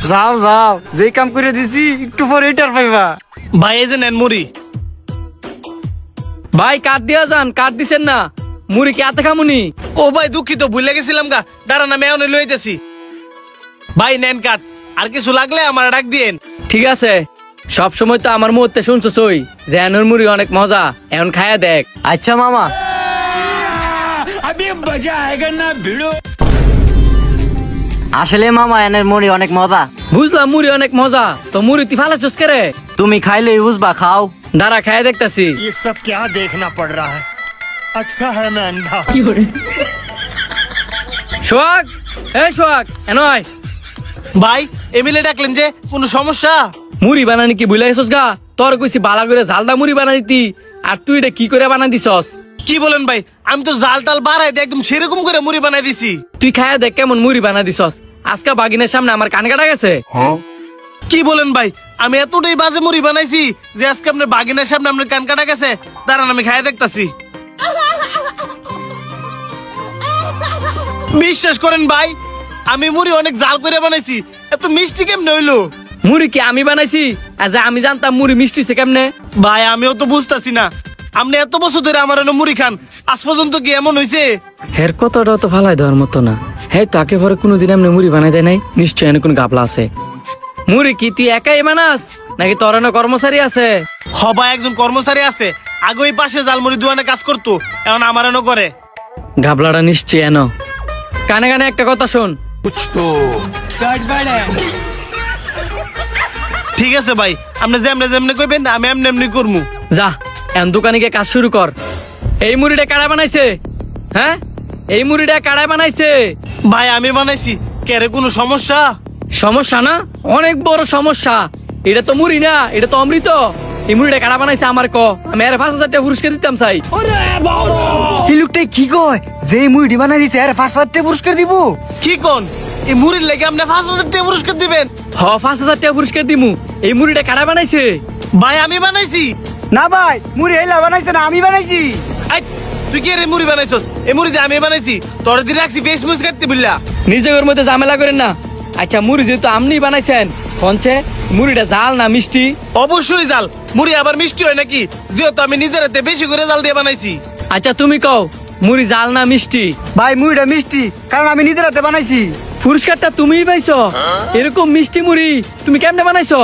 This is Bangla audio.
যাও যাও, যে কাম করে দিছি একটু পরে এটার পাইবা। ভাই এই যে নেন মুড়ি। ভাই কাট দিয়া যান, কাট দিছেন না, মুড়ি কে হাতে খামুনি। ও ভাই দুঃখিত, ভুলে গেছিলাম গা, দাঁড়ান আমি এখন লইতেছি। ভাই নেন কাট, আর কিছু লাগলে আমার ডাক দিয়েন। ঠিক আছে, সব সময় তো আমার মুহূর্তে শুনছো সই যে এনর মুড়ি অনেক মজা, এখন খায়া দেখ। আচ্ছা মামা। আসলে মামা এনের মুড়ি অনেক মজা। বুঝলাম মুড়ি অনেক মজা, তো মুড়ি তুই ফালাচ্ছিস কে রে? তুমি খাইলেই বুঝবা, খাও। দাঁড়া খায়া দেখতাছি। ये सब क्या देखना पड़ रहा है? अच्छा है मैं अंधा। সোহাগ, এই সোহাগ এন আয়। ভাই এমিলে ডাকলেন যে, কোনো সমস্যা? মুড়ি বানানি কি ভুলে গেছস গা? তোর কইছি বালা করে ঝালদা মুড়ি বানা দিতি, আর তুই এটা কি করে বানা দিছস? কি বলেন ভাই, আমি তো জাল টাল বাড়াই দিয়ে একদম সেরকম করে মুড়ি বানাই দিছি। তুই খায়া দেখ কেমন মুড়ি বানা দিছস। আজকে বাগিনের সামনে আমার কান কাটা গেছে। কি বলেন ভাই, আমি এতটাই বাজে মুড়ি বানাইছি যে আজকে আপনার বাগিনের সামনে আপনার কান কাটা গেছে। দাঁড়ান আমি খাই দেখতাছি। বিশ্বাস করেন ভাই, আমি মুড়ি অনেক জাল করে বানাইছি, এত মিষ্টি কেমনে হইলো? মুড়ি কি আমি বানাইছি? আর যে আমি জানতাম মুড়ি মিষ্টি সে কেমনে? ভাই আমিও তো বুঝতাছি না, আপনি এত বছর ধরে আমার এনে মুড়ি খান, আজ পর্যন্ত কি এমন হইছে? হের কথাটা তো ভালাই দেওয়ার মতো না। হ্যাঁ তাকে পরে কোনোদিন এমনি মুড়ি বানাই দেয় নাই, নিশ্চয় এনে কোন গাবলা আছে। মুড়ি কি তুই একাই বানাস নাকি তোর এনে কর্মচারী আছে? হবা একজন কর্মচারী আছে, আগে ওই পাশে জালমুড়ি দোকানে কাজ করতো, এখন আমার এনে করে। গাবলাটা নিশ্চয় এনো। কানে কানে একটা কথা শোন। ঠিক আছে ভাই, আপনি যেমনে যেমনে কইবেন আমি এমনি এমনি করমু। যা এখন দোকানে গিয়ে কাজ শুরু কর। এই মুড়িটা কারা বানাইছে? হ্যাঁ এই মুড়িটা কারা বানাইছে? ভাই আমি বানাইছি, কেরে কোনো সমস্যা? সমস্যা না, অনেক বড় সমস্যা। এটা তো মুড়ি না, এটা তো অমৃত। এই মুড়িটা কারা বানাইছে আমার ক, আমি আরে 5,000 টাকা পুরস্কার দিতাম চাই। এই লোকটাই কি কয় যে মুড়ি বানাই দিতে আর 5,000 টাকা পুরস্কার দিব? কি কোন, এই মুড়ির লেগে আপনি 5,000 টাকা পুরস্কার দিবেন? হ 5,000 টাকা পুরস্কার দিমু। এই মুড়িটা কারা বানাইছে? ভাই আমি বানাইছি। না ভাই, মুড়ি এলা বানাইছে না, আমি বানাইছি। আই, তুই কি মুড়ি বানাইছস? এই মুড়ি যে আমি বানাইছি, তোর দিয়ে রাখছি বেশ মুছ কাটতে বুঝলা। নিজের মধ্যে ঝামেলা করেন না। আচ্ছা মুড়ি যেহেতু আপনি বানাইছেন, কনছে মুড়িটা জাল না মিষ্টি? অবশ্যই জাল, মুড়ি আবার মিষ্টি হয় নাকি? যেহেতু আমি নিজের হাতে বেশি করে জাল দিয়ে বানাইছি। আচ্ছা তুমি কও মুড়ি জাল না মিষ্টি? ভাই মুড়িটা মিষ্টি, কারণ আমি নিজের হাতে বানাইছি। পুরস্কারটা তুমিই পাইছো? এরকম মিষ্টি মুড়ি তুমি কেমনে বানাইছো?